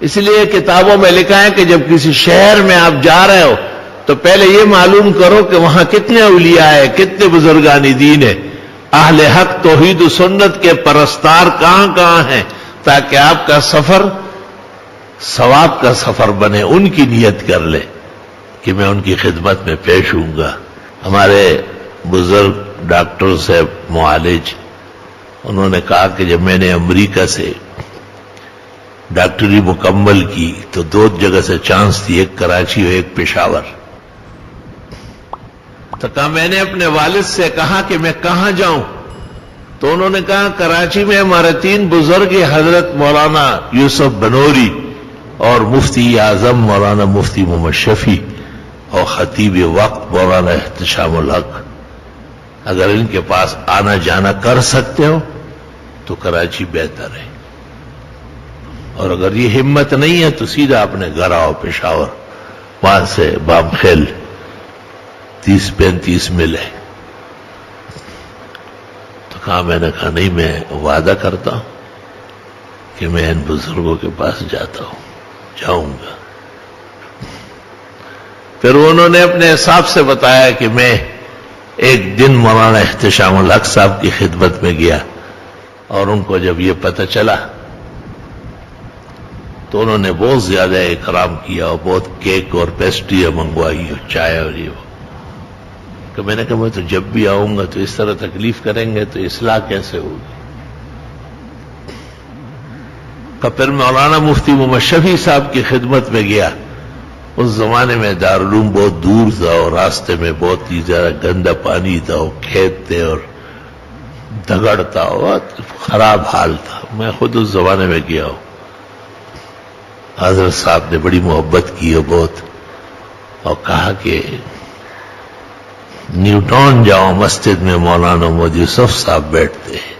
اس لیے کتابوں میں لکھا ہے کہ جب کسی شہر میں آپ جا رہے ہو تو پہلے یہ معلوم کرو کہ وہاں کتنے اولیاء ہیں، کتنے بزرگان دین ہیں، اہل حق توحید و سنت کے پرستار کہاں کہاں ہیں، تاکہ آپ کا سفر ثواب کا سفر بنے. ان کی نیت کر لے کہ میں ان کی خدمت میں پیش ہوں گا. ہمارے بزرگ ڈاکٹر صاحب معالج، انہوں نے کہا کہ جب میں نے امریکہ سے ڈاکٹری مکمل کی تو 2 جگہ سے چانس تھی، ایک کراچی اور ایک پشاور. تو کہا میں نے اپنے والد سے کہا کہ میں کہاں جاؤں، تو انہوں نے کہا کراچی میں ہمارے 3 بزرگ، حضرت مولانا یوسف بنوری اور مفتی اعظم مولانا مفتی محمد شفیع اور خطیب وقت مولانا احتشام الحق، اگر ان کے پاس آنا جانا کر سکتے ہو تو کراچی بہتر ہے، اور اگر یہ ہمت نہیں ہے تو سیدھا اپنے گھر آؤ پشاور، وہاں سے بام خیل 30-35 میل ہے. تو کہا میں نے کہا نہیں، میں وعدہ کرتا ہوں کہ میں ان بزرگوں کے پاس جاتا ہوں، جاؤں گا. پھر انہوں نے اپنے حساب سے بتایا کہ میں ایک دن مولانا احتشام الحق صاحب کی خدمت میں گیا، اور ان کو جب یہ پتہ چلا تو انہوں نے بہت زیادہ اکرام کیا اور بہت کیک اور پیسٹریاں منگوائی اور چائے اور یہ. کہ میں نے کہا میں تو جب بھی آؤں گا تو اس طرح تکلیف کریں گے تو اصلاح کیسے ہوگی. پھر مولانا مفتی محمد شفیع صاحب کی خدمت میں گیا. اس زمانے میں دارالعلوم بہت دور تھا اور راستے میں بہت ہی زیادہ گندا پانی تھا اور کھیت تھے اور دگڑ تھا، بہت خراب حال تھا. میں خود اس زمانے میں گیا ہوں. حضرت صاحب نے بڑی محبت کی اور بہت، اور کہا کہ نیوٹن جاؤ مسجد میں مولانا محمد یوسف صاحب بیٹھتے ہیں،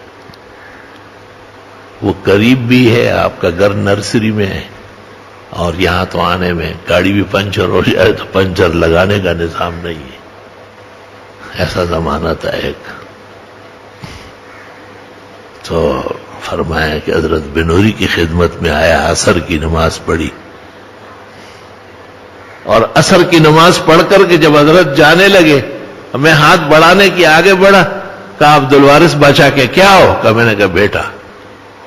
وہ قریب بھی ہے، آپ کا گھر نرسری میں ہے، اور یہاں تو آنے میں گاڑی بھی پنچر ہو جائے تو پنچر لگانے کا نظام نہیں ہے. ایسا زمانہ تھا ایک. تو فرمایا کہ حضرت بنوری کی خدمت میں آیا، عصر کی نماز پڑھی، اور عصر کی نماز پڑھ کر کے جب حضرت جانے لگے میں ہاتھ بڑھانے کی آگے بڑھا. کہا عبد الوارث بادشاہ کے کیا ہو؟ کہا میں نے کہا بیٹا.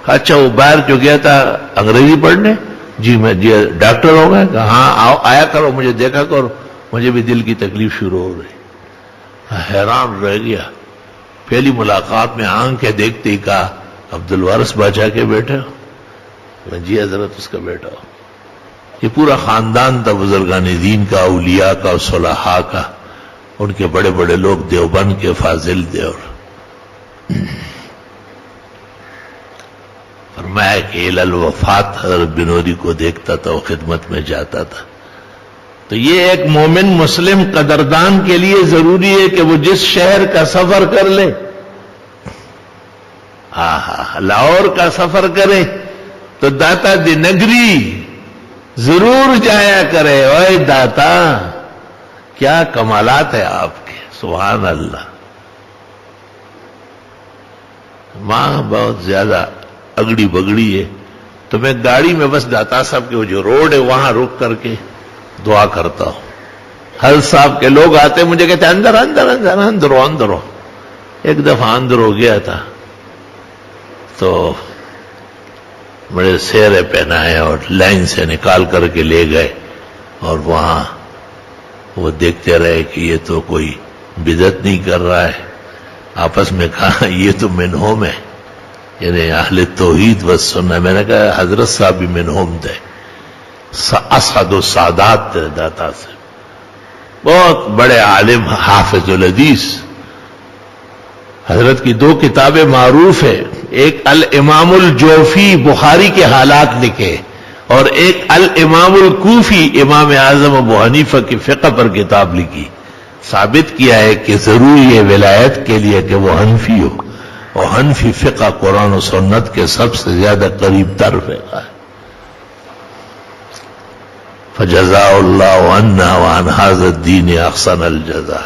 اچھا وہ باہر جو گیا تھا انگریزی پڑھنے؟ جی میں جی ڈاکٹر ہو گئے؟ کہا ہاں آؤ آیا کرو، مجھے دیکھا کرو، مجھے بھی دل کی تکلیف شروع ہو رہی. حیران رہ گیا. پہلی ملاقات میں آنکھیں دیکھتے ہی کہا عبد الوارث بادشاہ کے بیٹے ہو؟ جی حضرت اس کا بیٹا ہو. یہ پورا خاندان تھا بزرگان دین کا، اولیاء کا اور صلحاء کا. ان کے بڑے بڑے لوگ دیوبند کے فاضل تھے. اور فرمایا کہ الوفات حضرت بنوری کو دیکھتا تھا اور خدمت میں جاتا تھا. تو یہ ایک مومن مسلم قدردان کے لیے ضروری ہے کہ وہ جس شہر کا سفر کر لے، لاہور کا سفر کرے تو داتا دی نگری ضرور جایا کرے. اوے داتا کیا کمالات ہے آپ کے، سبحان اللہ. ماں بہت زیادہ اگڑی بگڑی ہے، تو میں گاڑی میں بس داتا صاحب کے وہ جو روڈ ہے وہاں رک کر کے دعا کرتا ہوں. حضرت صاحب کے لوگ آتے مجھے کہتے اندر اندر اندر اندر اندر ہو. ایک دفعہ اندر ہو گیا تھا تو بڑے سیرے پہنائے اور لائن سے نکال کر کے لے گئے، اور وہاں وہ دیکھتے رہے کہ یہ تو کوئی بدعت نہیں کر رہا ہے. آپس میں کہا یہ تو منہوم ہے، یعنی اہل توحید و سنت. میں نے کہا حضرت صاحب بھی منہوم تھے، اسعد و سادات تھے داتا سے، بہت بڑے عالم حافظ الحدیث. حضرت کی 2 کتابیں معروف ہے، ایک الامام الجوفی بخاری کے حالات لکھے، اور ایک الامام الکوفی امام اعظم ابو حنیفہ کی فقہ پر کتاب لکھی. ثابت کیا ہے کہ ضروری ہے ولایت کے لیے کہ وہ حنفی ہو، اور حنفی فقہ قرآن و سنت کے سب سے زیادہ قریب تر فقہ ہے. فجزاء اللہ عنا وعن هذا الدین احسن الجزاء.